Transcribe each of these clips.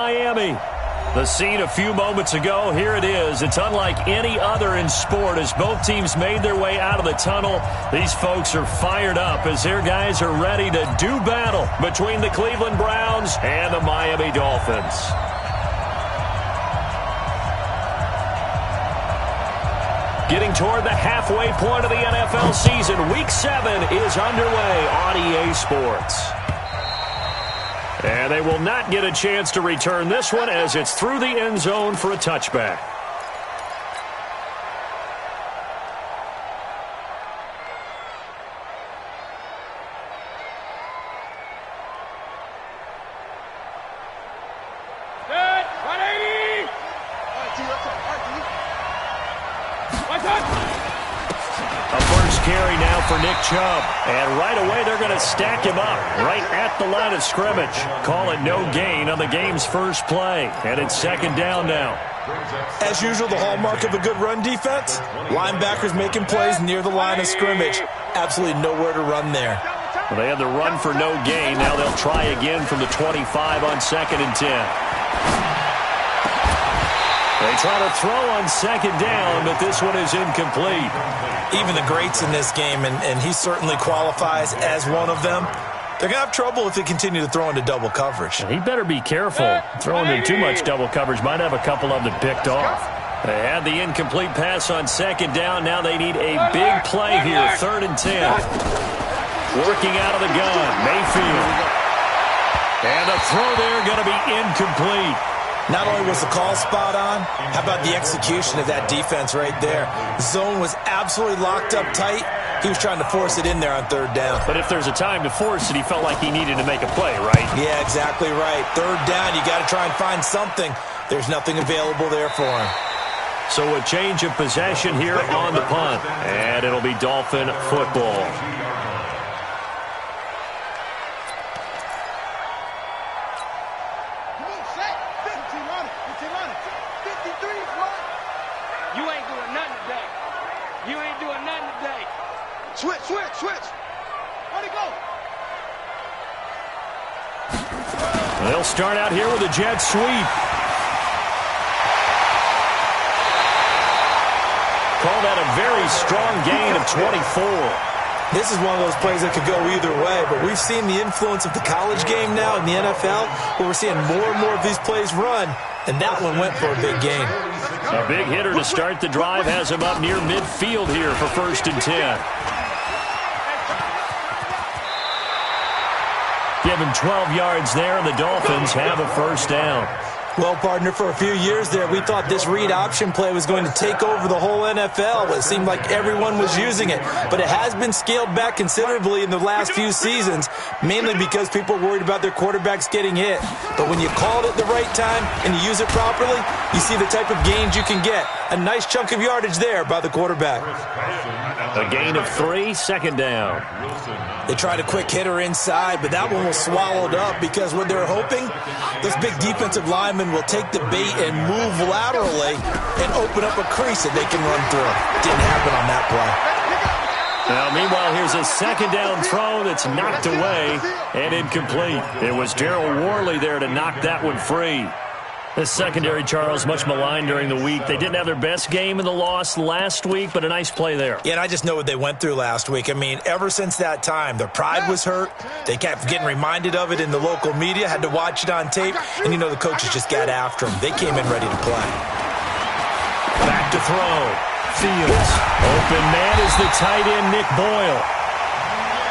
Miami. The scene a few moments ago, here it is. It's unlike any other in sport as both teams made their way out of the tunnel. These folks are fired up as their guys are ready to do battle between the Cleveland Browns and the Miami Dolphins. Getting toward the halfway point of the NFL season, Week 7 is underway on EA Sports. And they will not get a chance to return this one as it's through the end zone for a touchback. Good, 180! A first carry now for Nick Chubb. And right away, they're going to stack him up right at the line of scrimmage. Call it no gain on the game's first play. And it's second down now. As usual, the hallmark of a good run defense, linebackers making plays near the line of scrimmage. Absolutely nowhere to run there. Well, they had the run for no gain. Now they'll try again from the 25 on 2nd and 10. They try to throw on second down, but this one is incomplete. Even the greats in this game, and he certainly qualifies as one of them, they're going to have trouble if they continue to throw into double coverage. He better be careful. Throwing in too much double coverage might have a couple of them picked off. They had the incomplete pass on second down. Now they need a big play here, 3rd and 10. Working out of the gun, Mayfield. And the throw there going to be incomplete. Not only was the call spot on, how about the execution of that defense right there? The zone was absolutely locked up tight. He was trying to force it in there on 3rd down. But if there's a time to force it, he felt like he needed to make a play, right? Yeah, exactly right. 3rd down, you got to try and find something. There's nothing available there for him. So a change of possession here on the punt. And it'll be Dolphin football. Switch. Where'd he go? They'll start out here with a jet sweep. Call that a very strong gain of 24. This is one of those plays that could go either way, but we've seen the influence of the college game now in the NFL, where we're seeing more and more of these plays run, and that one went for a big gain. A big hitter to start the drive has him up near midfield here for 1st and 10. Give him 12 yards there, and the Dolphins have a first down. Well, partner, for a few years there, we thought this read option play was going to take over the whole NFL. It seemed like everyone was using it, but it has been scaled back considerably in the last few seasons, mainly because people are worried about their quarterbacks getting hit. But when you call it at the right time and you use it properly, you see the type of gains you can get. A nice chunk of yardage there by the quarterback. A gain of 3, 2nd down. They tried a quick hitter inside, but that one was swallowed up because what they're hoping, those big defensive linemen will take the bait and move laterally and open up a crease that they can run through. Didn't happen on that play. Now, meanwhile, here's a 2nd down throw that's knocked away and incomplete. It was Darryl Worley there to knock that one free. The secondary, Charles, much maligned during the week. They didn't have their best game in the loss last week, but a nice play there. Yeah, and I just know what they went through last week. I mean, ever since that time, their pride was hurt. They kept getting reminded of it in the local media, had to watch it on tape, and, the coaches just got after them. They came in ready to play. Back to throw. Fields. Open man is the tight end, Nick Boyle.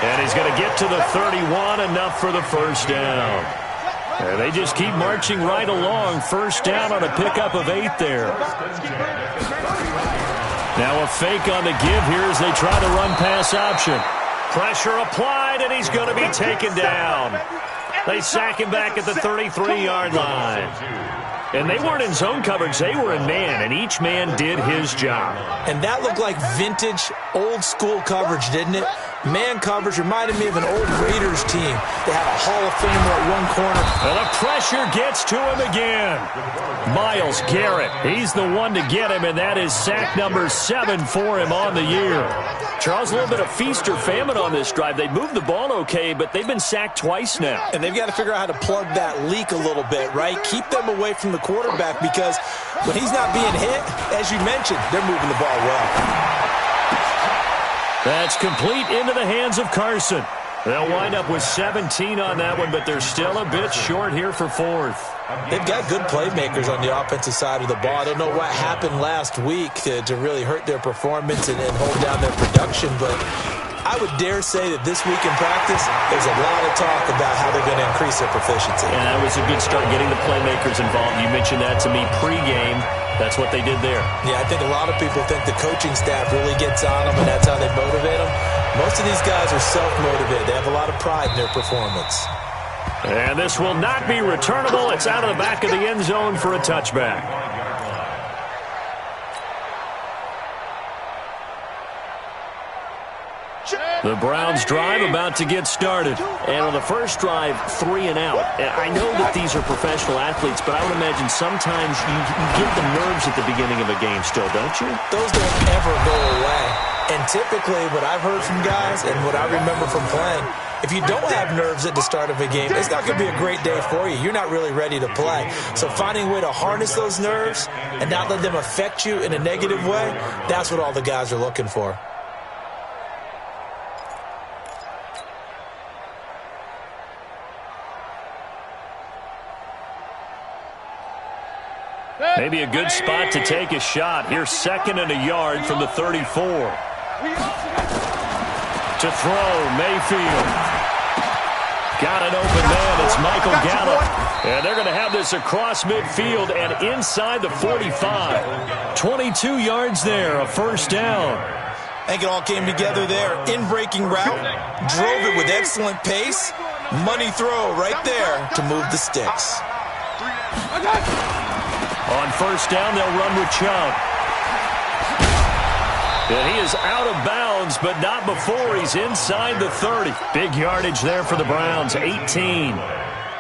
And he's going to get to the 31, enough for the first down. And they just keep marching right along. First down on a pickup of 8 there. Now a fake on the give here as they try the run-pass option. Pressure applied, and he's going to be taken down. They sack him back at the 33-yard line. And they weren't in zone coverage. They were in man, and each man did his job. And that looked like vintage, old-school coverage, didn't it? Man coverage reminded me of an old Raiders team. They had a Hall of Famer at one corner. And the pressure gets to him again. Myles Garrett, he's the one to get him, and that is sack number 7 for him on the year. Charles, a little bit of feast or famine on this drive. They moved the ball okay, but they've been sacked twice now. And they've got to figure out how to plug that leak a little bit, right? Keep them away from the quarterback because when he's not being hit, as you mentioned, they're moving the ball well. That's complete into the hands of Carson. They'll wind up with 17 on that one, but they're still a bit short here for 4th. They've got good playmakers on the offensive side of the ball. I don't know what happened last week to really hurt their performance and hold down their production, but I would dare say that this week in practice, there's a lot of talk about how they're going to increase their proficiency. And that was a good start, getting the playmakers involved. You mentioned that to me pregame. That's what they did there. Yeah, I think a lot of people think the coaching staff really gets on them, and that's how they motivate them. Most of these guys are self-motivated. They have a lot of pride in their performance. And this will not be returnable. It's out of the back of the end zone for a touchback. The Browns drive about to get started. And on the first drive, 3 and out. And I know that these are professional athletes, but I would imagine sometimes you get the nerves at the beginning of a game still, don't you? Those don't ever go away. And typically what I've heard from guys and what I remember from playing, if you don't have nerves at the start of a game, it's not going to be a great day for you. You're not really ready to play. So finding a way to harness those nerves and not let them affect you in a negative way, that's what all the guys are looking for. Maybe a good spot to take a shot. Here's 2nd and a yard from the 34. To throw, Mayfield. Got an open man. It's Michael Gallup. And they're going to have this across midfield and inside the 45. 22 yards there, a first down. I think it all came together there. In-breaking route, drove it with excellent pace. Money throw right there to move the sticks. On first down, they'll run with Chubb. And he is out of bounds, but not before he's inside the 30. Big yardage there for the Browns, 18.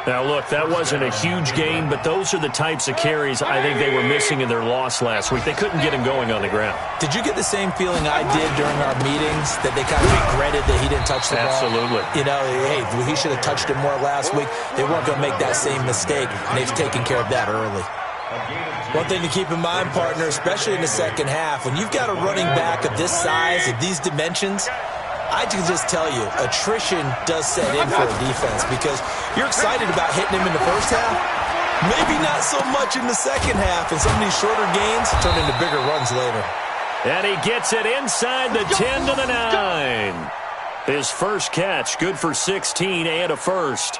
Now, look, that wasn't a huge gain, but those are the types of carries I think they were missing in their loss last week. They couldn't get him going on the ground. Did you get the same feeling I did during our meetings, that they kind of regretted that he didn't touch the ball? Absolutely. You know, hey, he should have touched it more last week. They weren't going to make that same mistake, and they've taken care of that early. One thing to keep in mind, partner, especially in the second half, when you've got a running back of this size, of these dimensions, I can just tell you, attrition does set in for a defense because you're excited about hitting him in the first half. Maybe not so much in the second half, and some of these shorter gains turn into bigger runs later. And he gets it inside the 10 to the 9. His first catch, good for 16 and a first.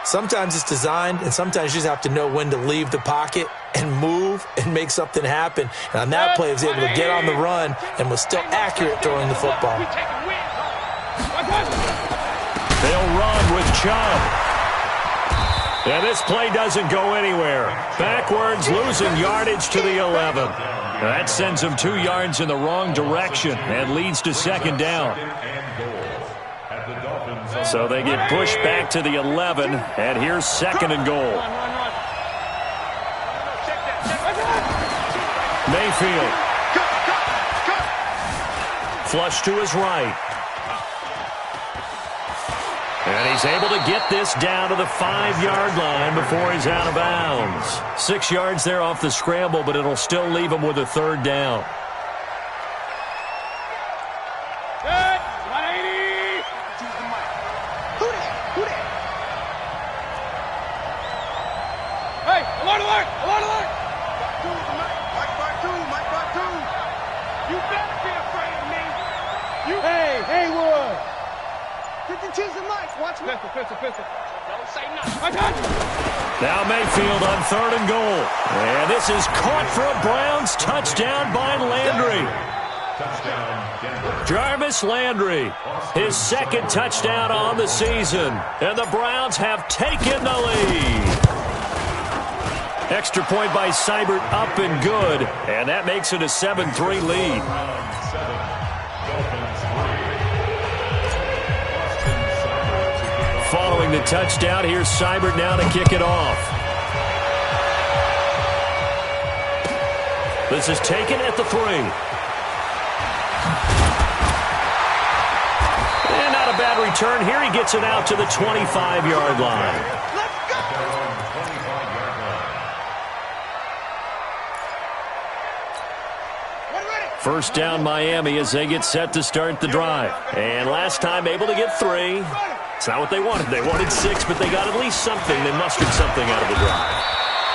Sometimes it's designed, and sometimes you just have to know when to leave the pocket and move and make something happen. And on that play, he was able to get on the run and was still accurate throwing the football. They'll run with Chubb. And this play doesn't go anywhere. Backwards, losing yardage to the 11. That sends him 2 yards in the wrong direction and leads to second down. So they get pushed back to the 11, and here's 2nd and goal. Mayfield. Flush to his right. And he's able to get this down to the 5-yard line before he's out of bounds. 6 yards there off the scramble, but it'll still leave him with a third down. Now Mayfield on 3rd and goal. And this is caught for a Browns touchdown by Landry. Jarvis Landry, his 2nd touchdown on the season. And the Browns have taken the lead. Extra point by Seibert, up and good. And that makes it a 7-3 lead. Following the touchdown, here's Seibert now to kick it off. This is taken at the 3. And not a bad return here. He gets it out to the 25-yard line. First down Miami as they get set to start the drive. And last time able to get 3. It's not what they wanted. They wanted 6, but they got at least something. They mustered something out of the drive.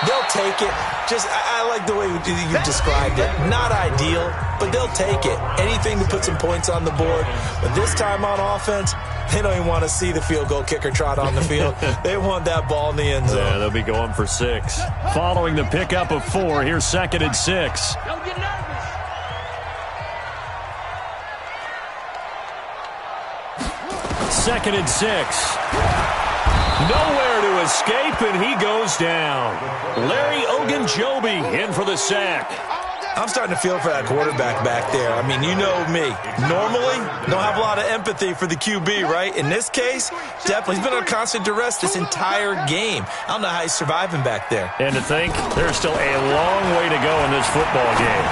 They'll take it. I like the way you described it. Not ideal, but they'll take it. Anything to put some points on the board. But this time on offense, they don't even want to see the field goal kicker trot on the field. They want that ball in the end zone. Yeah, they'll be going for 6. Following the pickup of 4, here's 2nd and 6. Don't get nervous. Second and 6. Nowhere to escape, and he goes down. Larry Ogunjobi in for the sack. I'm starting to feel for that quarterback back there. I mean, you know me. Normally, don't have a lot of empathy for the QB, right? In this case, definitely. He's been under constant duress this entire game. I don't know how he's surviving back there. And to think, there's still a long way to go in this football game.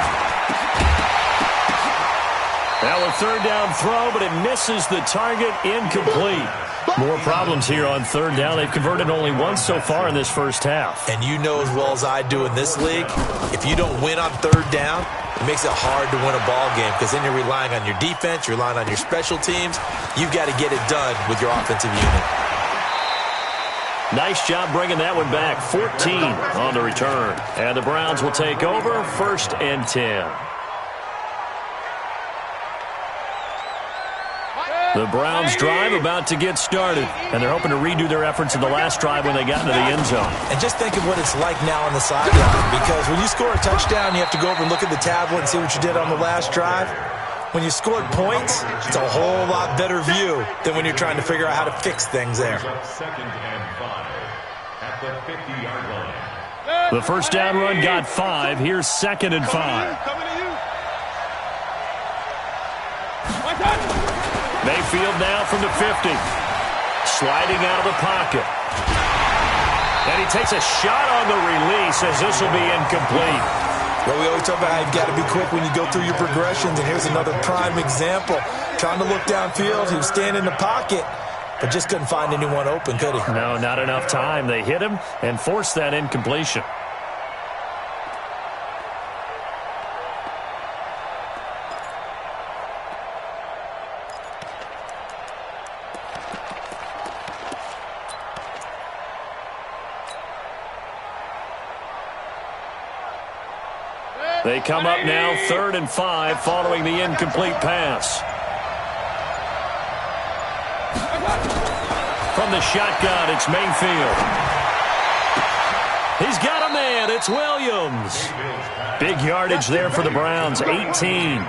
Now a third down throw, but it misses the target, incomplete. More problems here on third down. They've converted only once so far in this first half. And you know as well as I do in this league, if you don't win on third down, it makes it hard to win a ball game because then you're relying on your defense, you're relying on your special teams. You've got to get it done with your offensive unit. Nice job bringing that one back. 14 on the return. And the Browns will take over, 1st and 10. The Browns drive about to get started, and they're hoping to redo their efforts in the last drive when they got into the end zone. And just think of what it's like now on the sideline, because when you score a touchdown, you have to go over and look at the tablet and see what you did on the last drive. When you scored points, it's a whole lot better view than when you're trying to figure out how to fix things there. The first down run got 5. Here's 2nd and 5. Mayfield now from the 50. Sliding out of the pocket. And he takes a shot on the release as this will be incomplete. Well, we always talk about how you've got to be quick when you go through your progressions, and here's another prime example. Trying to look downfield, he was standing in the pocket, but just couldn't find anyone open, could he? No, not enough time. They hit him and forced that incompletion. They come up now 3rd and 5 following the incomplete pass. From the shotgun, it's Mayfield. He's got a man. It's Williams. Big yardage there for the Browns, 18.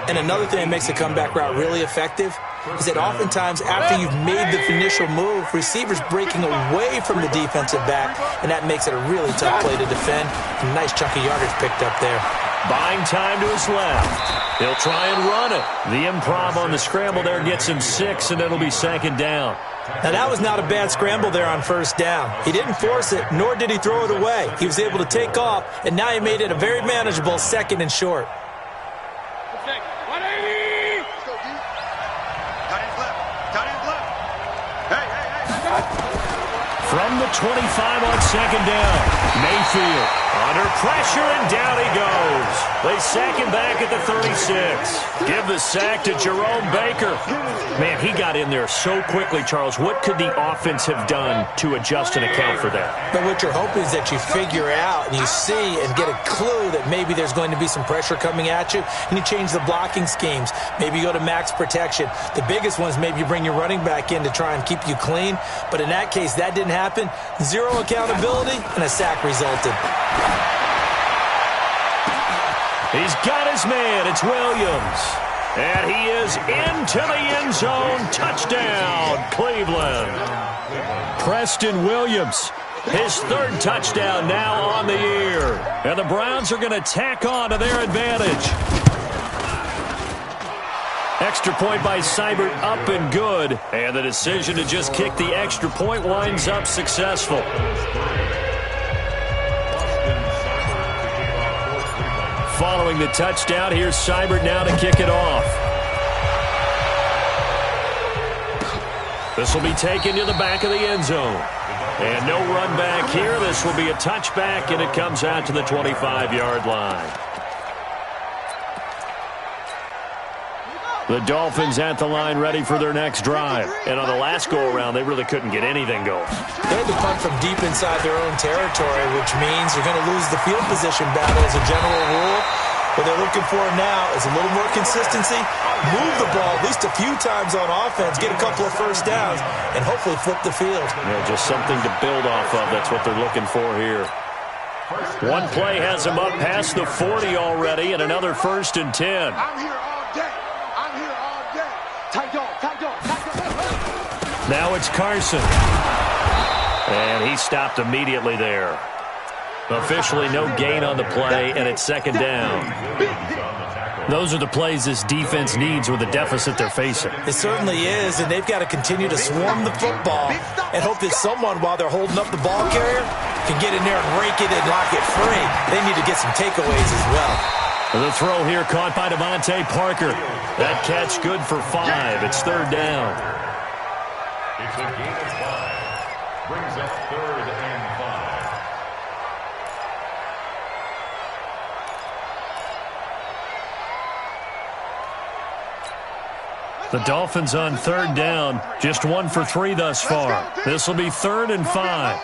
And another thing that makes the comeback route really effective is that oftentimes after you've made the initial move, receivers breaking away from the defensive back, and that makes it a really tough play to defend. A nice chunk of yardage picked up there. Buying time to his left. He'll try and run it. The improv on the scramble there gets him 6, and it'll be 2nd down. Now, that was not a bad scramble there on first down. He didn't force it, nor did he throw it away. He was able to take off, and now he made it a very manageable 2nd and short. From the 25 on 2nd down. Mayfield under pressure, and down he goes. They sack him back at the 36. Give the sack to Jerome Baker. Man, he got in there so quickly, Charles. What could the offense have done to adjust and account for that? But what you're hoping is that you figure out and you see and get a clue that maybe there's going to be some pressure coming at you, and you change the blocking schemes. Maybe you go to max protection. The biggest one is maybe you bring your running back in to try and keep you clean. But in that case, that didn't happen. Zero accountability, and a sack resulted. He's got his man. It's Williams. And he is into the end zone. Touchdown, Cleveland. Preston Williams. His third touchdown now on the year. And the Browns are going to tack on to their advantage. Extra point by Seibert, up and good. And the decision to just kick the extra point winds up successful. Following the touchdown, here's Seibert now to kick it off. This will be taken to the back of the end zone. And no run back here. This will be a touchback, and it comes out to the 25-yard line. The Dolphins at the line ready for their next drive. And on the last go-around, they really couldn't get anything going. They had to punt from deep inside their own territory, which means they're going to lose the field position battle as a general rule. What they're looking for now is a little more consistency, move the ball at least a few times on offense, get a couple of first downs, and hopefully flip the field. Yeah, just something to build off of. That's what they're looking for here. One play has them up past the 40 already, and another 1st and 10. I'm here all day. I'm here all day. Tight dog, tight dog, tight dog. Now it's Carson. And he stopped immediately there. Officially no gain on the play, and it's 2nd down. Those are the plays this defense needs with the deficit they're facing. It certainly is, and they've got to continue to swarm the football and hope that someone, while they're holding up the ball carrier, can get in there and rake it and lock it free. They need to get some takeaways as well. The throw here caught by Devontae Parker. That catch good for 5. It's 3rd down. It's a gain of 5. Brings up 3rd and 5. The Dolphins on 3rd down, just 1 for 3 thus far. This will be 3rd and 5.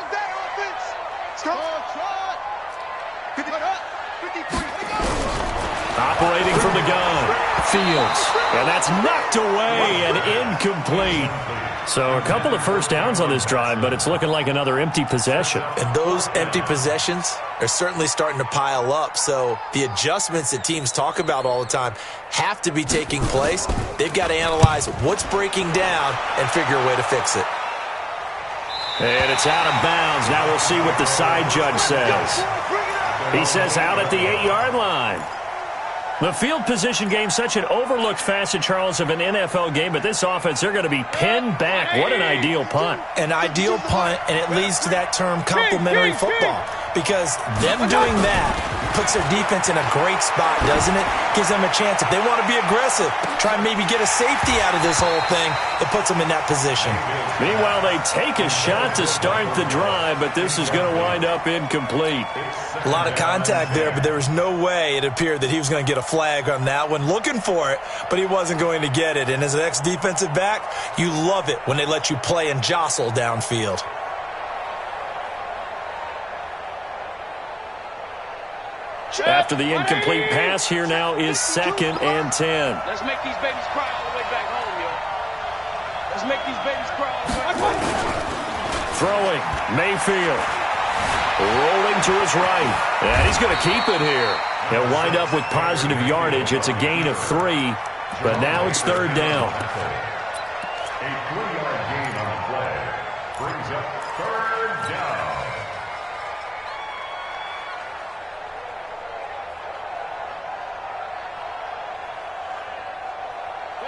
Operating from the gun, Fields. And that's knocked away and incomplete. So a couple of first downs on this drive, but it's looking like another empty possession. And those empty possessions are certainly starting to pile up. So the adjustments that teams talk about all the time have to be taking place. They've got to analyze what's breaking down and figure a way to fix it. And it's out of bounds. Now we'll see what the side judge says. He says out at the 8-yard line. The field position game, such an overlooked facet, Charles, of an NFL game, but this offense, they're going to be pinned back. What an ideal punt. An ideal punt, and it leads to that term complementary football, because them doing that puts their defense in a great spot, doesn't it? Gives them a chance. If they want to be aggressive, try and maybe get a safety out of this whole thing, it puts them in that position. Meanwhile, they take a shot to start the drive, but this is going to wind up incomplete. A lot of contact there, but there was no way it appeared that he was going to get a flag on that one. Looking for it, but he wasn't going to get it. And as an ex-defensive back, you love it when they let you play and jostle downfield. After the incomplete pass, here now is 2nd and 10. Let's make these babies cry all the way back home, yo. Let's make these babies cry all the way back home. Throwing, Mayfield. Rolling to his right. And he's going to keep it here. He'll wind up with positive yardage. It's a gain of 3, but now it's 3rd down. A 3-yard gain on the play brings up 3rd down.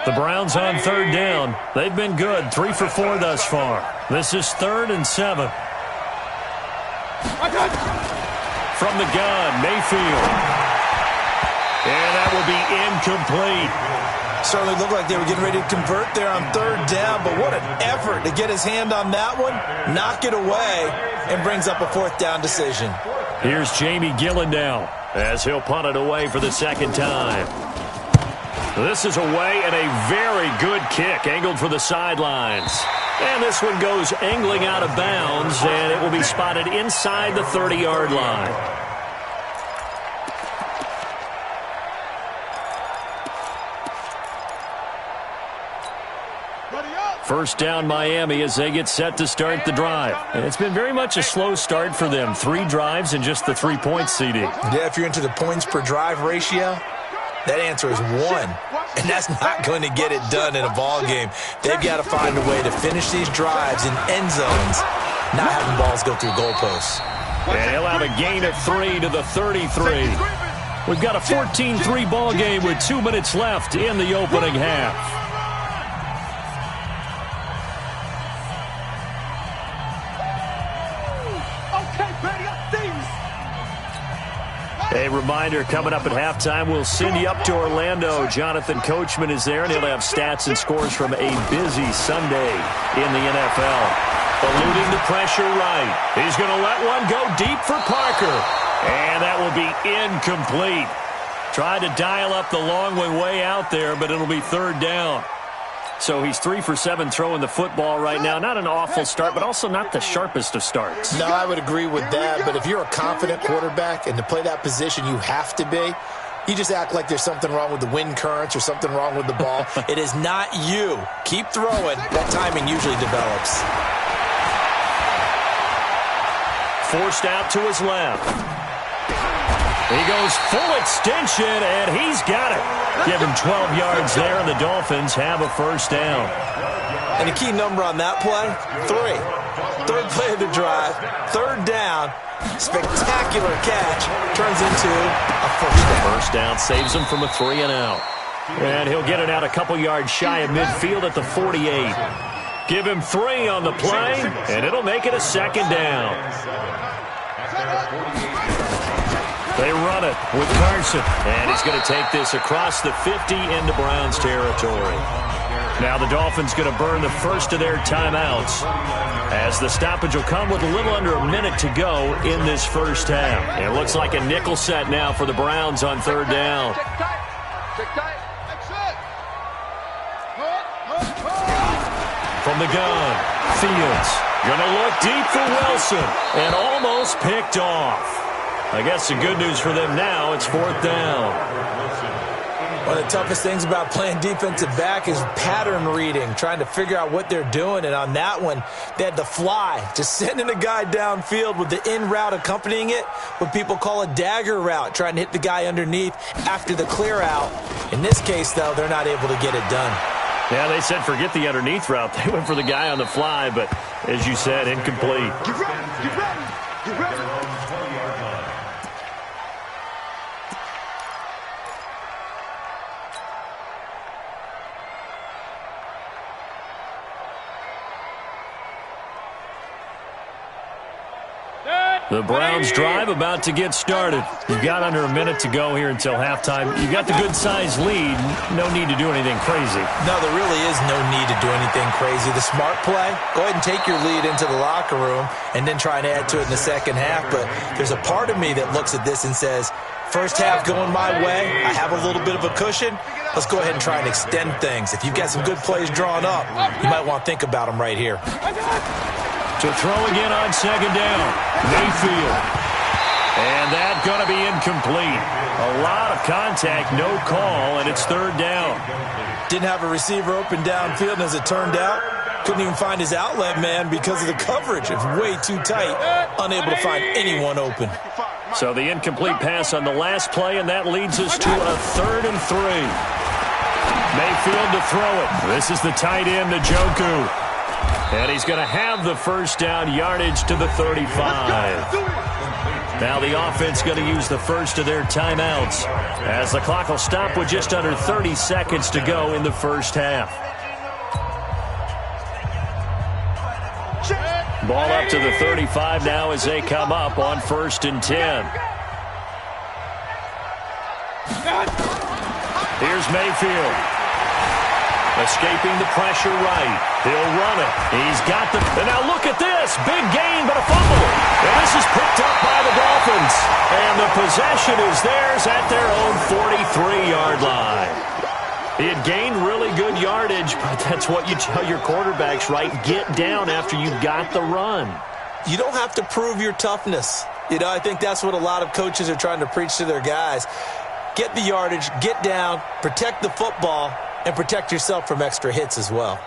The Browns on 3rd down. They've been good, 3 for 4 thus far. This is 3rd and 7. From the gun, Mayfield. And that will be incomplete. Certainly looked like they were getting ready to convert there on 3rd down, but what an effort to get his hand on that one, knock it away, and brings up a 4th down decision. Here's Jamie Gillen now, as he'll punt it away for the 2nd time. This is away, and a very good kick, angled for the sidelines. And this one goes angling out of bounds, and it will be spotted inside the 30-yard line. First down, Miami, as they get set to start the drive. And it's been very much a slow start for them. 3 drives and just the 3 points, CD. Yeah, if you're into the points per drive ratio, that answer is 1. And that's not going to get it done in a ball game. They've got to find a way to finish these drives in end zones not having balls go through goalposts. And he'll have a gain of 3 to the 33. We've got a 14-3 ball game with 2 minutes left in the opening half. A reminder, coming up at halftime, we'll send you up to Orlando. Jonathan Coachman is there, and he'll have stats and scores from a busy Sunday in the NFL. Eluding the pressure right. He's going to let one go deep for Parker. And that will be incomplete. Tried to dial up the long one way out there, but it'll be third down. So he's 3 for 7 throwing the football right now. Not an awful start, but also not the sharpest of starts. No, I would agree with that. But if you're a confident quarterback and to play that position you have to be, you just act like there's something wrong with the wind currents or something wrong with the ball. It is not you. Keep throwing. That timing usually develops. Forced out to his left. He goes full extension, and he's got it. Give him 12 yards there, and the Dolphins have a first down. And the key number on that play, 3. Third play of the drive, third down, spectacular catch, turns into a first down. First down saves him from a 3 and out. And he'll get it out a couple yards shy of midfield at the 48. Give him 3 on the play, and it'll make it a second down. They run it with Carson, and he's going to take this across the 50 into Browns territory. Now the Dolphins going to burn the first of their timeouts, as the stoppage will come with a little under a minute to go in this first half. It looks like a nickel set now for the Browns on third down. From the gun, Fields going to look deep for Wilson, and almost picked off. I guess the good news for them now, it's fourth down. One of the toughest things about playing defensive back is pattern reading, trying to figure out what they're doing. And on that one, they had to fly, just sending a guy downfield with the in route accompanying it, what people call a dagger route, trying to hit the guy underneath after the clear out. In this case, though, they're not able to get it done. Yeah, they said forget the underneath route. They went for the guy on the fly, but as you said, incomplete. Get ready, get ready, get ready. The Browns drive about to get started. You've got under a minute to go here until halftime. You've got the good-sized lead. No need to do anything crazy. No, there really is no need to do anything crazy. The smart play, go ahead and take your lead into the locker room and then try and add to it in the second half. But there's a part of me that looks at this and says, first half going my way, I have a little bit of a cushion. Let's go ahead and try and extend things. If you've got some good plays drawn up, you might want to think about them right here. To throw again on second down, Mayfield. And that's going to be incomplete. A lot of contact, no call, and it's third down. Didn't have a receiver open downfield, and as it turned out, couldn't even find his outlet man because of the coverage. It's way too tight, unable to find anyone open. So the incomplete pass on the last play, and that leads us to a 3rd and 3. Mayfield to throw it. This is the tight end, Njoku. And he's going to have the first down, yardage to the 35. Now the offense going to use the first of their timeouts, as the clock will stop with just under 30 seconds to go in the first half. Ball up to the 35 now as they come up on 1st and 10. Here's Mayfield. Escaping the pressure right. He'll run it. He's got the... And now look at this. Big gain, but a fumble. And this is picked up by the Dolphins. And the possession is theirs at their own 43-yard line. He had gained really good yardage, but that's what you tell your quarterbacks, right? Get down after you've got the run. You don't have to prove your toughness. You know, I think that's what a lot of coaches are trying to preach to their guys. Get the yardage, get down, protect the football, and protect yourself from extra hits as well.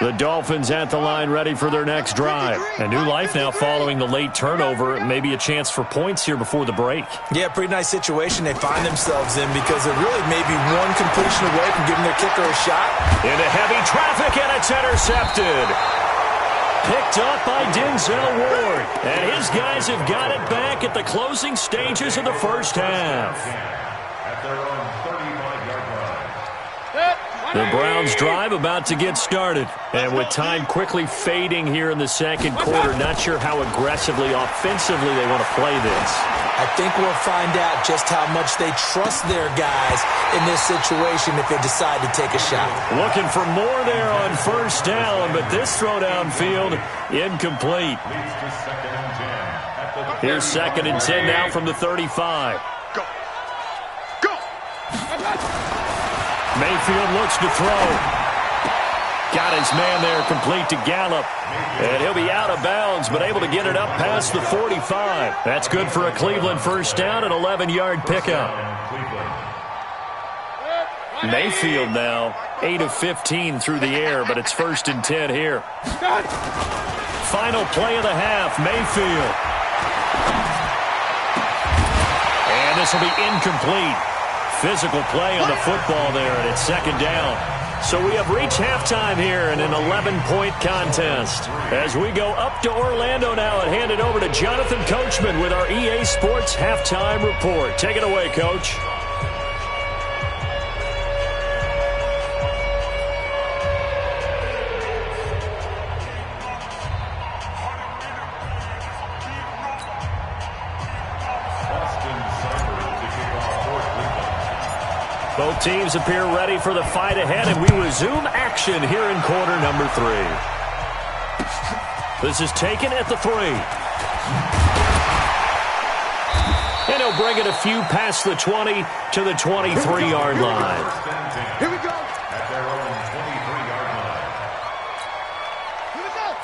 The Dolphins at the line ready for their next drive. A new life now following the late turnover. Maybe a chance for points here before the break. Yeah, pretty nice situation they find themselves in because they're really maybe one completion away from giving their kicker a shot. Into heavy traffic, and it's intercepted. Picked up by Denzel Ward. And his guys have got it back at the closing stages of the first half. At their own 35-yard line. The Browns' drive about to get started. And with time quickly fading here in the second quarter, not sure how aggressively, offensively they want to play this. I think we'll find out just how much they trust their guys in this situation if they decide to take a shot. Looking for more there on first down, but this throw downfield, incomplete. Here's 2nd and 10 now from the 35. Mayfield looks to throw. Got his man there complete to Gallup. And he'll be out of bounds, but able to get it up past the 45. That's good for a Cleveland first down, an 11-yard pickup. Mayfield now 8 of 15 through the air, but it's 1st and 10 here. Final play of the half, Mayfield. And this will be incomplete. Physical play on the football there, and it's 2nd down. So we have reached halftime here in an 11-point contest. As we go up to Orlando now and hand it over to Jonathan Coachman with our EA Sports Halftime Report. Take it away, Coach. Both teams appear ready for the fight ahead, and we resume action here in quarter number 3. This is taken at the 3. And he'll bring it a few past the 20 to the 23-yard line. Here we go. At their own 23-yard line.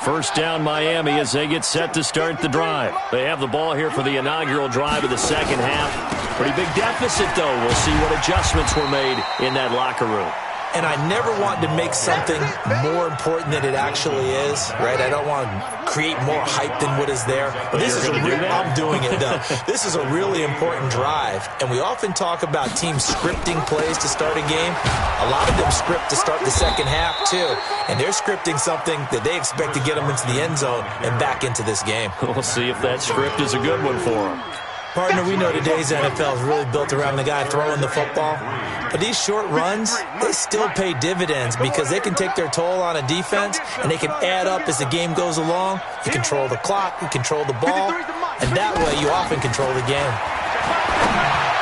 First down, Miami, as they get set to start the drive. They have the ball here for the inaugural drive of the second half. Pretty big deficit, though. We'll see what adjustments were made in that locker room. And I never want to make something more important than it actually is, right? I don't want to create more hype than what is there. But this is I'm doing it, though. This is a really important drive. And we often talk about teams scripting plays to start a game. A lot of them script to start the second half, too. And they're scripting something that they expect to get them into the end zone and back into this game. We'll see if that script is a good one for them. Partner, we know today's NFL is really built around the guy throwing the football. But these short runs, they still pay dividends because they can take their toll on a defense and they can add up as the game goes along. You control the clock, you control the ball, and that way you often control the game.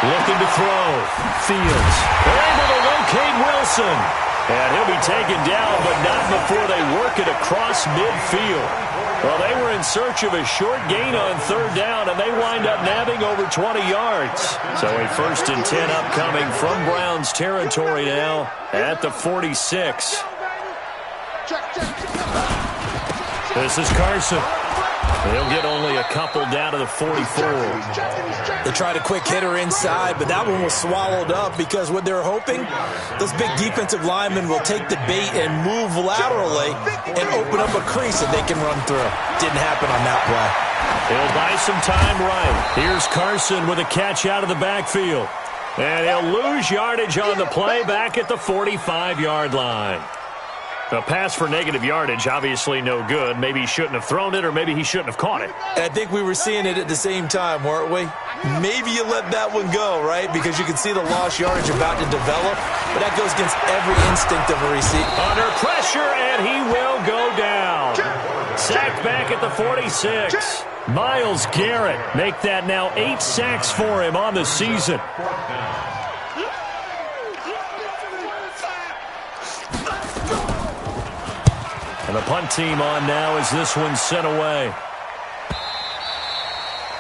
Looking to throw. Fields. They're able to locate Wilson. And he'll be taken down, but not before they work it across midfield. Well, they were in search of a short gain on 3rd down, and they wind up nabbing over 20 yards. So a 1st and 10 upcoming from Browns territory now at the 46. This is Carson. He'll get only a couple down to the 44. They tried a quick hitter inside, but that one was swallowed up because what they're hoping, those big defensive linemen will take the bait and move laterally and open up a crease that they can run through. Didn't happen on that play. He'll buy some time right. Here's Carson with a catch out of the backfield. And he'll lose yardage on the play back at the 45-yard line. A pass for negative yardage, obviously no good. Maybe he shouldn't have thrown it, or maybe he shouldn't have caught it. And I think we were seeing it at the same time, weren't we? Maybe you let that one go, right? Because you can see the lost yardage about to develop, but that goes against every instinct of a receiver. Under pressure, and he will go down. Sacked back at the 46. Myles Garrett make that now 8 sacks for him on the season. And the punt team on now as this one's sent away.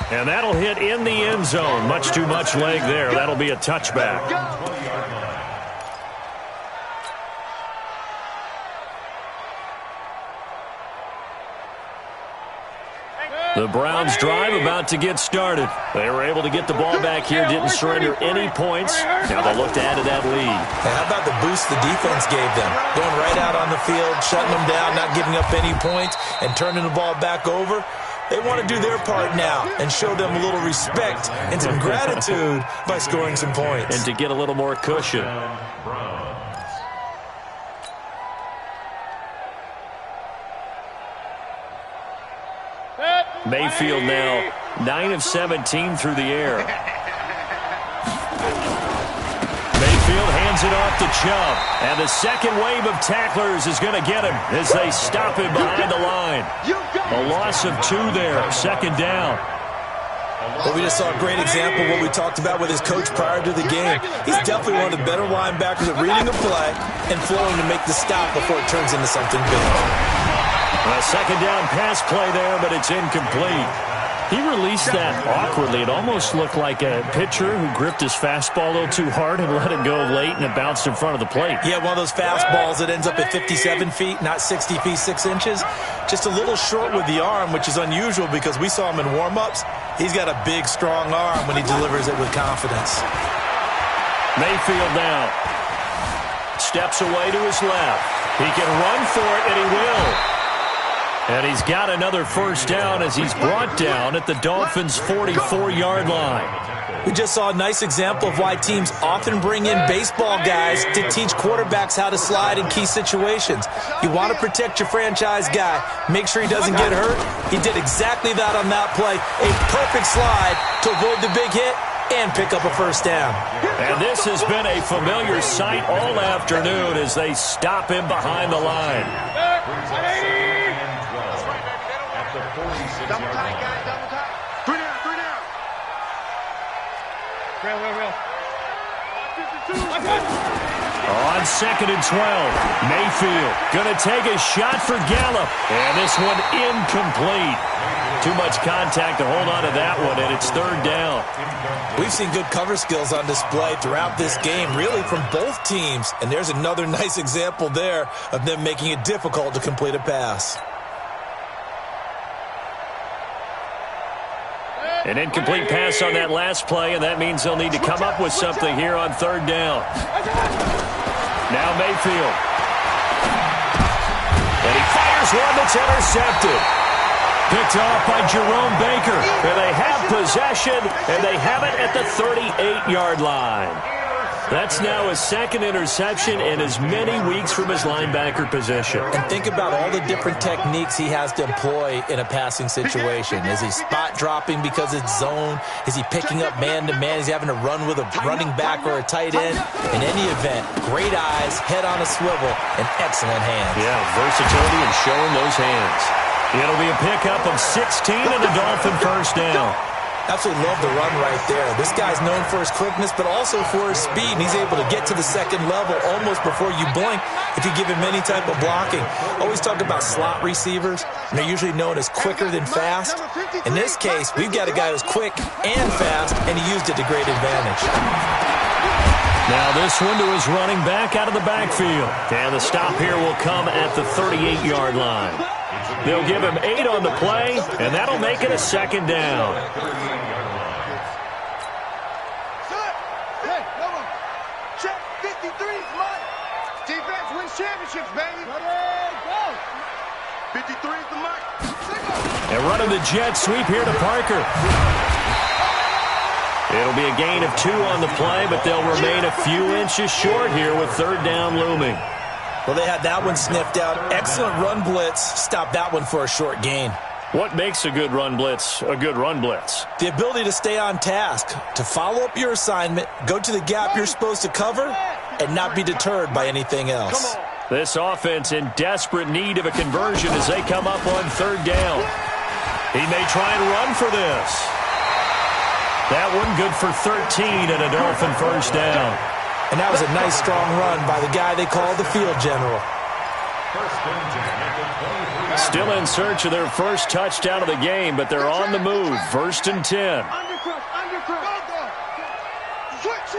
And that'll hit in the end zone. Much too much leg there. That'll be a touchback. The Browns drive about to get started. They were able to get the ball back here, didn't surrender any points. Now they'll look to add to that lead. Hey, how about the boost the defense gave them? Going right out on the field, shutting them down, not giving up any points, and turning the ball back over. They want to do their part now and show them a little respect and some gratitude by scoring some points. And to get a little more cushion. Mayfield now 9 of 17 through the air. Mayfield hands it off to Chubb. And the second wave of tacklers is going to get him as they stop him behind the line. A loss of 2 there, second down. Well, we just saw a great example of what we talked about with his coach prior to the game. He's definitely one of the better linebackers at reading a play and flowing to make the stop before it turns into something big. A second down pass play there, but it's incomplete. He released that awkwardly. It almost looked like a pitcher who gripped his fastball a little too hard and let it go late, and it bounced in front of the plate. Yeah, one of those fastballs that ends up at 57 feet, not 60 feet, 6 inches. Just a little short with the arm, which is unusual because we saw him in warm-ups. He's got a big, strong arm when he delivers it with confidence. Mayfield now steps away to his left. He can run for it, and he will. And he's got another first down as he's brought down at the Dolphins' 44-yard line. We just saw a nice example of why teams often bring in baseball guys to teach quarterbacks how to slide in key situations. You want to protect your franchise guy. Make sure he doesn't get hurt. He did exactly that on that play. A perfect slide to avoid the big hit and pick up a first down. And this has been a familiar sight all afternoon as they stop him behind the line. Double tight, guys, double tight. 3 down, 3 down. Real. On second and 12, Mayfield going to take a shot for Gallup. And this one incomplete. Too much contact to hold on to that one, and it's third down. We've seen good cover skills on display throughout this game, really from both teams. And there's another nice example there of them making it difficult to complete a pass. An incomplete pass on that last play, and that means they'll need to come up with something here on third down. Now Mayfield. And he fires one that's intercepted. Picked off by Jerome Baker. And they have possession, and they have it at the 38-yard line. That's now his second interception in as many weeks from his linebacker position. And think about all the different techniques he has to employ in a passing situation. Is he spot dropping because it's zone? Is he picking up man-to-man? Is he having to run with a running back or a tight end? In any event, great eyes, head on a swivel, and excellent hands. Yeah, versatility and showing those hands. It'll be a pickup of 16 and a Dolphin first down. Absolutely love the run right there. This guy's known for his quickness, but also for his speed. And he's able to get to the second level almost before you blink if you give him any type of blocking. Always talk about slot receivers, and they're usually known as quicker than fast. In this case, we've got a guy who's quick and fast, and he used it to great advantage. Now this one to his running back out of the backfield. And the stop here will come at the 38-yard line. They'll give him 8 on the play, and that'll make it a second down. Check 53's money. Defense wins championships, baby. 53's the money. And running the jet sweep here to Parker. It'll be a gain of 2 on the play, but they'll remain a few inches short here with third down looming. Well, they had that one sniffed out. Excellent run blitz. Stop that one for a short gain. What makes a good run blitz a good run blitz? The ability to stay on task, to follow up your assignment, go to the gap you're supposed to cover, and not be deterred by anything else. This offense in desperate need of a conversion as they come up on third down. He may try and run for this. That one good for 13 and a Dolphin first down. And that was a nice, strong run by the guy they call the field general. Still in search of their first touchdown of the game, but they're on the move. First and 10. Switch.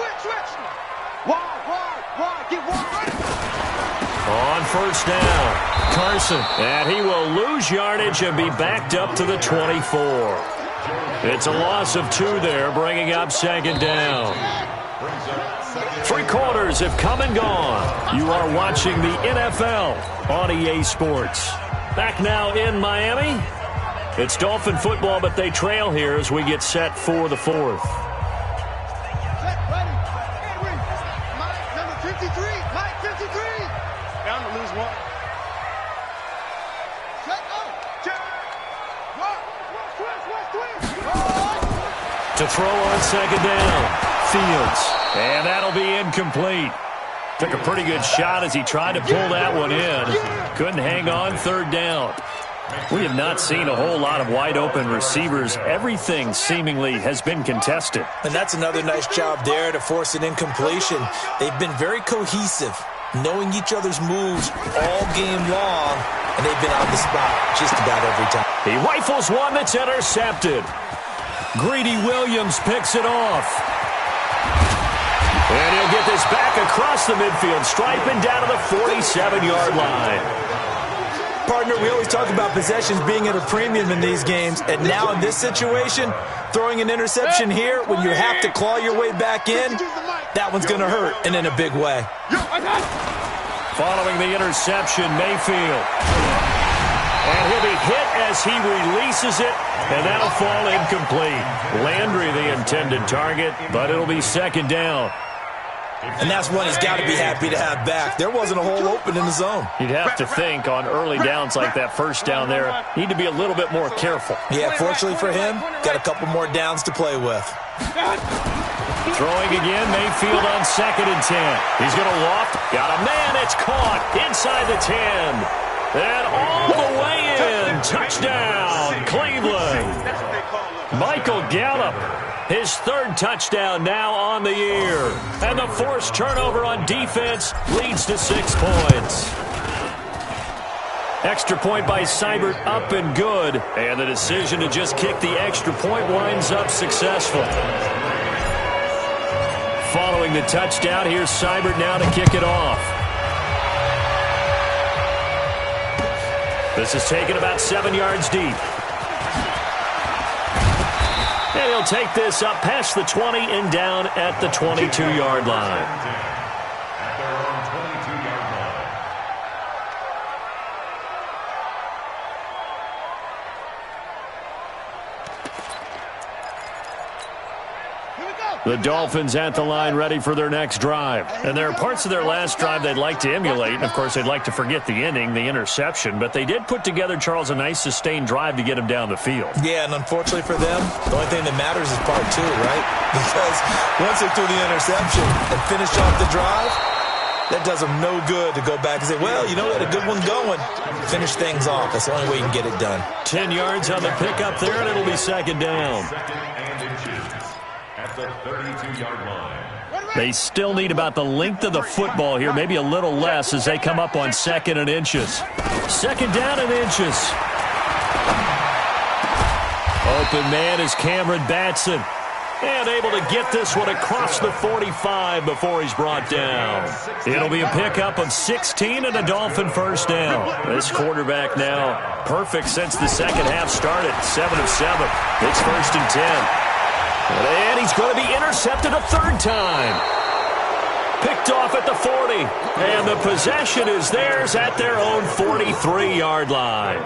Wide. Get wide. On first down, Carson. And he will lose yardage and be backed up to the 24. It's a loss of 2 there, bringing up second down. 3 quarters have come and gone. You are watching the NFL on EA Sports. Back now in Miami. It's Dolphin football, but they trail here as we get set for the 4th. Number 53, Mike 53. Down to lose 1. To throw on second down, Fields. And that'll be incomplete. Took a pretty good shot as he tried to pull that one in. Couldn't hang on, third down. We have not seen a whole lot of wide-open receivers. Everything seemingly has been contested. And that's another nice job there to force an incompletion. They've been very cohesive, knowing each other's moves all game long, and they've been on the spot just about every time. He rifles one that's intercepted. Greedy Williams picks it off. And he'll get this back across the midfield stripe and down to the 47-yard line. Partner, we always talk about possessions being at a premium in these games, and now in this situation, throwing an interception here when you have to claw your way back in, that one's going to hurt, and in a big way. Following the interception, Mayfield. And he'll be hit as he releases it, and that'll fall incomplete. Landry the intended target, but it'll be second down. And that's one he's got to be happy to have back. There wasn't a hole open in the zone. You'd have to think on early downs like that first down there, need to be a little bit more careful. Yeah, fortunately for him, got a couple more downs to play with. Throwing again, Mayfield on second and 10. He's going to loft. Got a man. It's caught inside the 10. And all the way in. Touchdown, Cleveland. Michael Gallup. His 3rd touchdown now on the year. And the forced turnover on defense leads to 6 points. Extra point by Seibert up and good. And the decision to just kick the extra point winds up successful. Following the touchdown, here's Seibert now to kick it off. This is taken about 7 yards deep. And he'll take this up past the 20 and down at the 22-yard line. At their own 22-yard line. The Dolphins at the line ready for their next drive. And there are parts of their last drive they'd like to emulate. And, of course, they'd like to forget the ending, the interception. But they did put together, Charles, a nice sustained drive to get him down the field. Yeah, and unfortunately for them, the only thing that matters is part 2, right? Because once they threw the interception and finished off the drive, that does them no good to go back and say, well, you know, we had a good one going. Finish things off. That's the only way you can get it done. 10 yards on the pickup there, and it'll be second down. Second and inches at the 32-yard line. They still need about the length of the football here, maybe a little less as they come up on second and inches. Second down and inches. Open man is Cameron Batson. And able to get this one across the 45 before he's brought down. It'll be a pickup of 16 and a Dolphin first down. This quarterback now perfect since the second half started. 7 of 7. It's first and 10. And he's going to be intercepted a 3rd time. Picked off at the 40. And the possession is theirs at their own 43-yard line.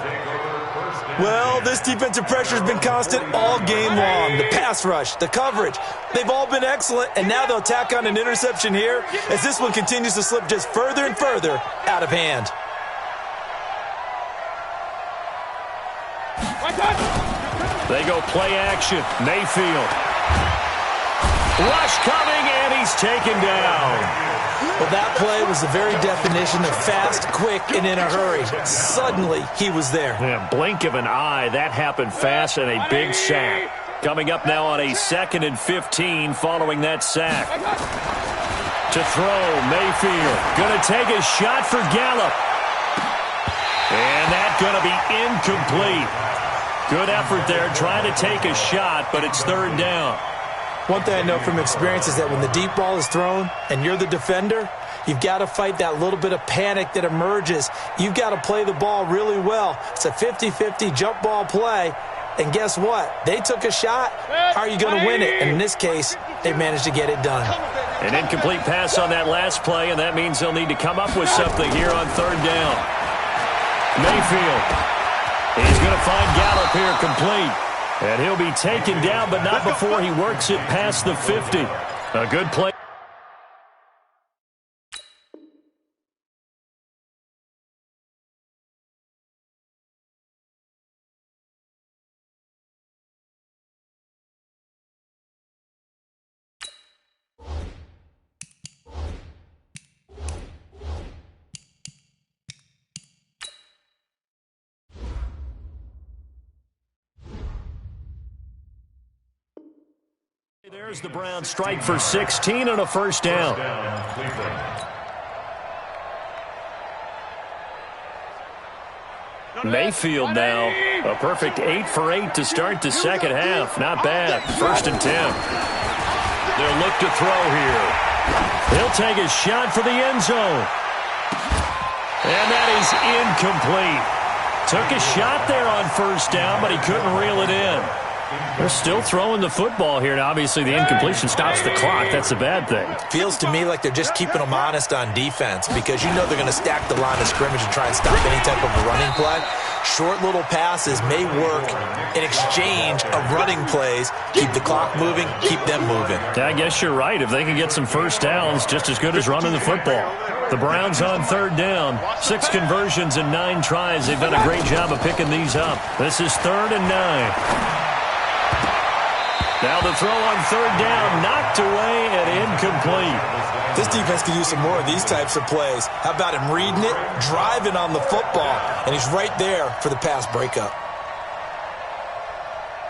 Well, this defensive pressure has been constant all game long. The pass rush, the coverage, they've all been excellent, and now they'll tack on an interception here as this one continues to slip just further and further out of hand. They go play action. Mayfield. Rush coming, and he's taken down. Well, that play was the very definition of fast, quick, and in a hurry. Suddenly, he was there. Yeah, blink of an eye, that happened fast, and a big sack. Coming up now on a 2nd and 15 following that sack. To throw, Mayfield. Going to take a shot for Gallup. And that's going to be incomplete. Good effort there, trying to take a shot, but it's 3rd down. One thing I know from experience is that when the deep ball is thrown and you're the defender, You've got to fight that little bit of panic that emerges. You've got to play the ball really well. It's a 50-50 jump ball play. And guess what? They took a shot. How are you going to win it? And in this case, they managed to get it done. An incomplete pass on that last play, and that means they'll need to come up with something here on third down. Mayfield. He's going to find Gallup here complete. And he'll be taken down, but not before he works it past the 50. A good play. There's the Browns strike for 16 and a first down. Mayfield now, a perfect 8 for 8 to start the second half. Not bad. 1st and 10. They'll look to throw here. He'll take a shot for the end zone. And that is incomplete. Took a shot there on first down, but he couldn't reel it in. They're still throwing the football here, and obviously the incompletion stops the clock. That's a bad thing. Feels to me like they're just keeping them honest on defense because you know they're going to stack the line of scrimmage and try and stop any type of a running play. Short little passes may work in exchange of running plays. Keep the clock moving, keep them moving. I guess you're right. If they can get some first downs, just as good as running the football. The Browns on third down. 6 conversions and 9 tries. They've done a great job of picking these up. This is 3rd and 9. Now the throw on third down, knocked away and incomplete. This defense could use some more of these types of plays. How about him reading it, driving on the football, and he's right there for the pass breakup.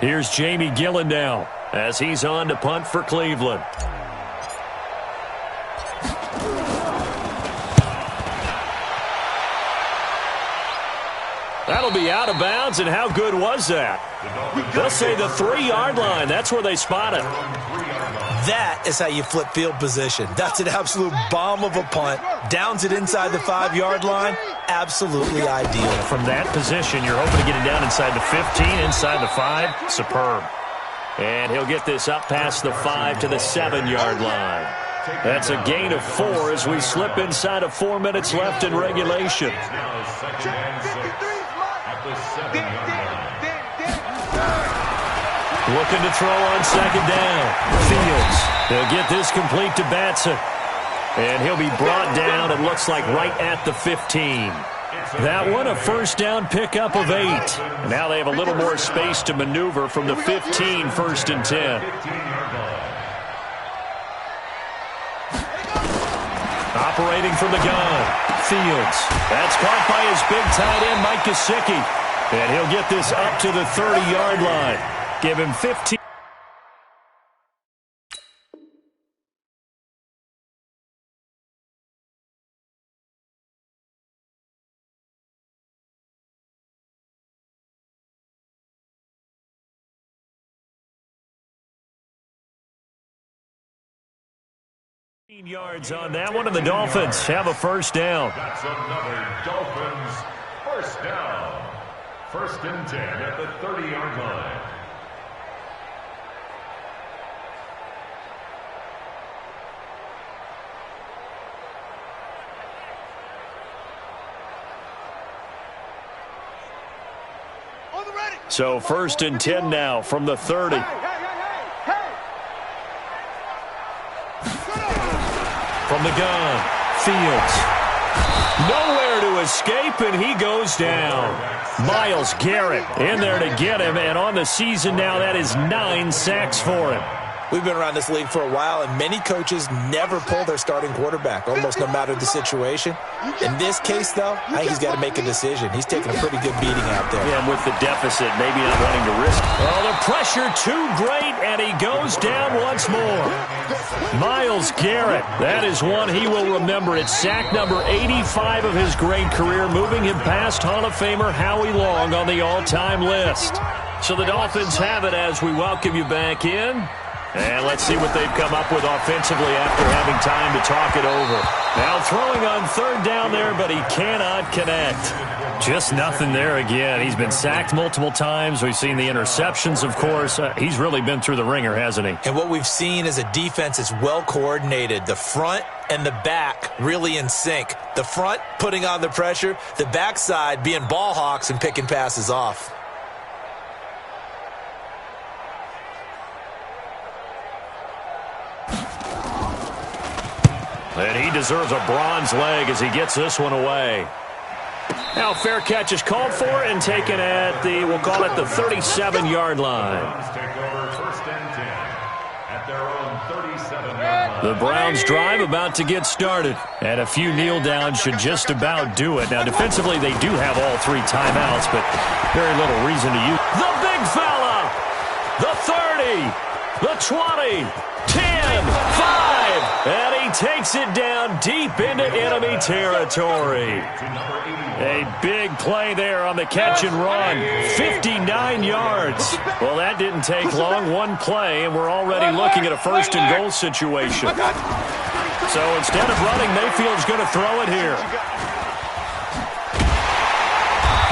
Here's Jamie Gillen now as he's on to punt for Cleveland. That'll be out of bounds, and how good was that? They'll say the 3-yard line. That's where they spot it. That is how you flip field position. That's an absolute bomb of a punt. Downs it inside the 5-yard line. Absolutely ideal. From that position, you're hoping to get it down inside the 15, inside the 5. Superb. And he'll get this up past the 5 to the 7-yard line. That's a gain of 4 as we slip inside of 4 minutes left in regulation. Looking to throw on second down. Fields. They'll get this complete to Batson. And he'll be brought down, it looks like, right at the 15. That one, a first down pickup of 8. Now they have a little more space to maneuver from the 15, 1st and 10. Operating from the gun. Fields. That's caught by his big tight end, Mike Gesicki. And he'll get this up to the 30-yard line. Give him 15. Yards on that one, and the Dolphins have a first down. That's another Dolphins first down. 1st and 10 at the 30-yard line. So 1st and 10 now from the 30. From the gun, Fields. Nowhere to escape, and he goes down. Myles Garrett in there to get him, and on the season now, that is 9 sacks for him. We've been around this league for a while, and many coaches never pull their starting quarterback, almost no matter the situation. In this case, though, I think he's got to make a decision. He's taking a pretty good beating out there. Yeah, and with the deficit, maybe not wanting to risk. Oh, the pressure too great, and he goes down once more. Myles Garrett, that is one he will remember. It's sack number 85 of his great career, moving him past Hall of Famer Howie Long on the all-time list. So the Dolphins have it as we welcome you back in. And let's see what they've come up with offensively after having time to talk it over. Now throwing on third down there, but he cannot connect. Just nothing there again. He's been sacked multiple times. We've seen the interceptions, of course. He's really been through the ringer, hasn't he? And what we've seen is a defense that's well coordinated. The front and the back really in sync. The front putting on the pressure, the backside being ball hawks and picking passes off. And he deserves a bronze leg as he gets this one away. Now fair catch is called for and taken at the, we'll call it the 37-yard line. The Browns drive about to get started. And a few kneel downs should just about do it. Now defensively they do have all three timeouts, but very little reason to use. The big fella! The 30! The 20! 10! 5! And he takes it down deep into enemy territory. A big play there on the catch and run. 59 yards. Well, that didn't take long. One play, and we're already looking at a first and goal situation. So instead of running, Mayfield's going to throw it here.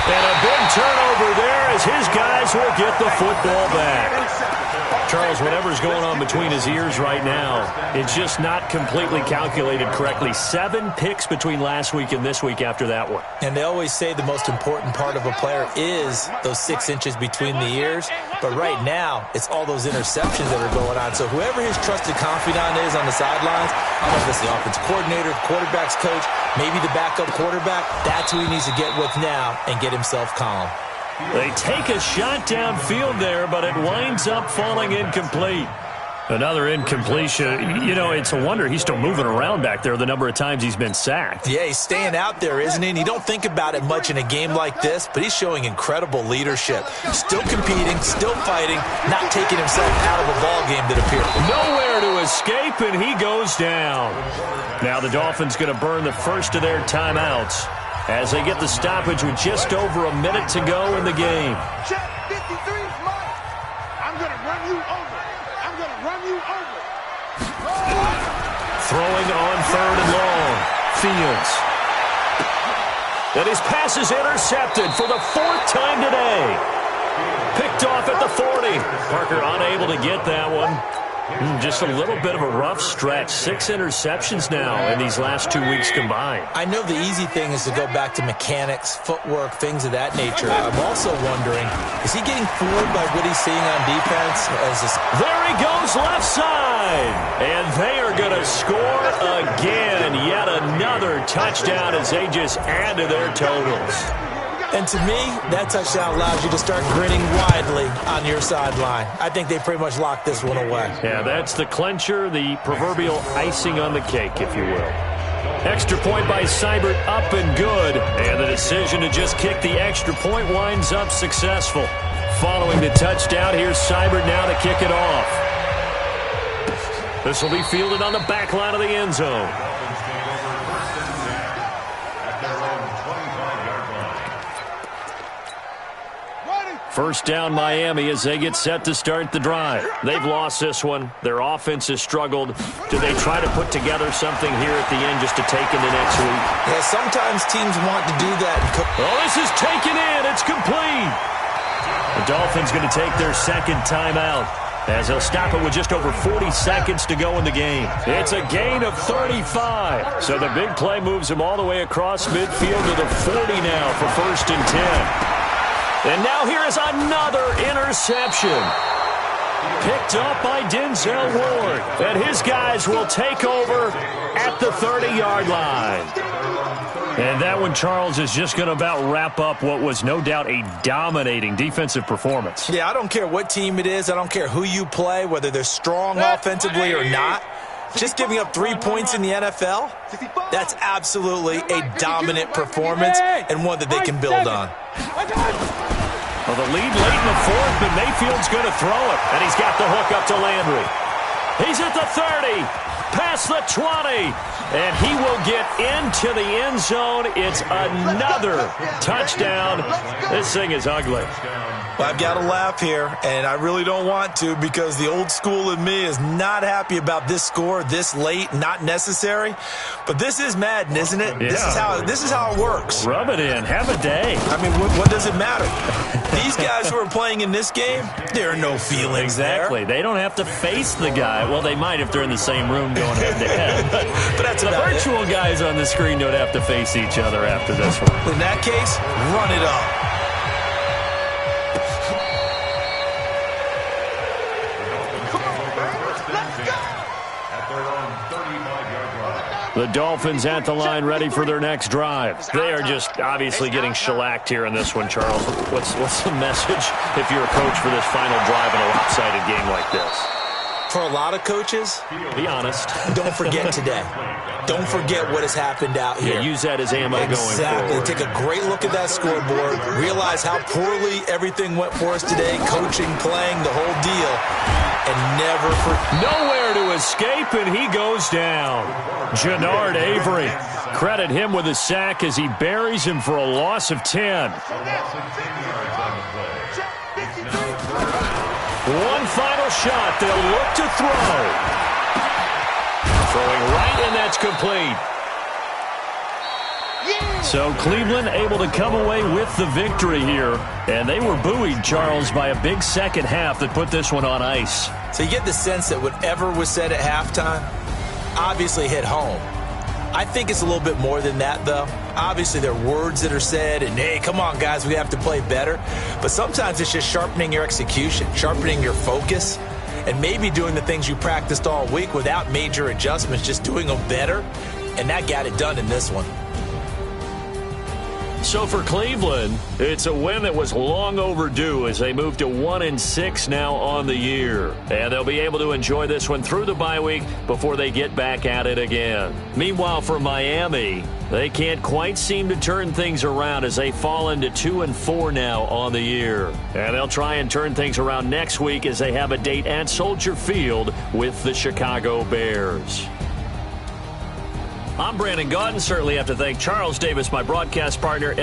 And a big turnover there as his guys will get the football back. Charles, whatever's going on between his ears right now, it's just not completely calculated correctly. 7 picks between last week and this week after that one. And they always say the most important part of a player is those 6 inches between the ears. But right now, it's all those interceptions that are going on. So whoever his trusted confidant is on the sidelines, I don't know if it's the offensive coordinator, quarterback's coach, maybe the backup quarterback, that's who he needs to get with now and get himself calm. They take a shot downfield there, but it winds up falling incomplete. Another incompletion. You know, it's a wonder he's still moving around back there the number of times he's been sacked. Yeah, he's staying out there, isn't he? And you don't think about it much in a game like this, but he's showing incredible leadership. Still competing, still fighting, not taking himself out of a ball game that appeared. Nowhere to escape, and he goes down. Now the Dolphins going to burn the first of their timeouts as they get the stoppage with just over a minute to go in the game. Check 53, Mike. I'm going to run you over. I'm going to run you over. Throwing on third and long. Fields. And his pass is intercepted for the 4th time today. Picked off at the 40. Parker unable to get that one. Just a little bit of a rough stretch. 6 interceptions now in these last 2 weeks combined. I know the easy thing is to go back to mechanics, footwork, things of that nature. I'm also wondering, is he getting fooled by what he's seeing on defense? There he goes left side. And they are going to score again. Yet another touchdown as they just add to their totals. And to me, that touchdown allows you to start grinning widely on your sideline. I think they pretty much locked this one away. Yeah, that's the clincher, the proverbial icing on the cake, if you will. Extra point by Seibert, up and good. And the decision to just kick the extra point winds up successful. Following the touchdown, here's Seibert now to kick it off. This will be fielded on the back line of the end zone. First down Miami as they get set to start the drive. They've lost this one. Their offense has struggled. Do they try to put together something here at the end just to take into next week? Yeah, sometimes teams want to do that. Oh, this is taken in. It's complete. The Dolphins going to take their second timeout as they'll stop it with just over 40 seconds to go in the game. It's a gain of 35. So the big play moves them all the way across midfield to the 40 now for 1st and 10. And now here is another interception. Picked up by Denzel Ward. And his guys will take over at the 30-yard line. And that one, Charles, is just going to about wrap up what was no doubt a dominating defensive performance. Yeah, I don't care what team it is. I don't care who you play, whether they're strong offensively or not. Just giving up 3 points in the NFL, that's absolutely a dominant performance and one that they can build on. Well, the lead late in the 4th, but Mayfield's going to throw it. And he's got the hook up to Landry. He's at the 30. past the 20. And he will get into the end zone. It's another touchdown. This thing is ugly. Well, I've got to laugh here, and I really don't want to because the old school in me is not happy about this score this late, not necessary. But this is Madden, isn't it? Yeah. This is how it works. Rub it in. Have a day. I mean, what does it matter? These guys who are playing in this game, there are no feelings Exactly. there. They don't have to face the guy. Well, they might if they're in the same room going head-to-head. But that's the about virtual guys on the screen don't have to face each other after this one. In that case, run it up. The Dolphins at the line ready for their next drive. They are just obviously getting shellacked here in this one, Charles. What's the message if you're a coach for this final drive in a lopsided game like this? For a lot of coaches, be honest. Don't forget today. Don't forget what has happened out here. Yeah, use that as ammo going forward. Exactly. Take a great look at that scoreboard. Realize how poorly everything went for us today. Coaching, playing, the whole deal. And never forget. Nowhere to escape, and he goes down. Jannard Avery. Credit him with a sack as he buries him for a loss of 10. One final shot. They'll look to throw. Throwing right, and that's complete. So Cleveland able to come away with the victory here. And they were buoyed, Charles, by a big second half that put this one on ice. So you get the sense that whatever was said at halftime obviously hit home. I think it's a little bit more than that, though. Obviously, there are words that are said, and, hey, come on, guys, we have to play better. But sometimes it's just sharpening your execution, sharpening your focus, and maybe doing the things you practiced all week without major adjustments, just doing them better. And that got it done in this one. So for Cleveland, it's a win that was long overdue as they move to 1-6 now on the year. And they'll be able to enjoy this one through the bye week before they get back at it again. Meanwhile, for Miami, they can't quite seem to turn things around as they fall into 2-4 now on the year. And they'll try and turn things around next week as they have a date at Soldier Field with the Chicago Bears. I'm Brandon Gaudin. Certainly have to thank Charles Davis, my broadcast partner.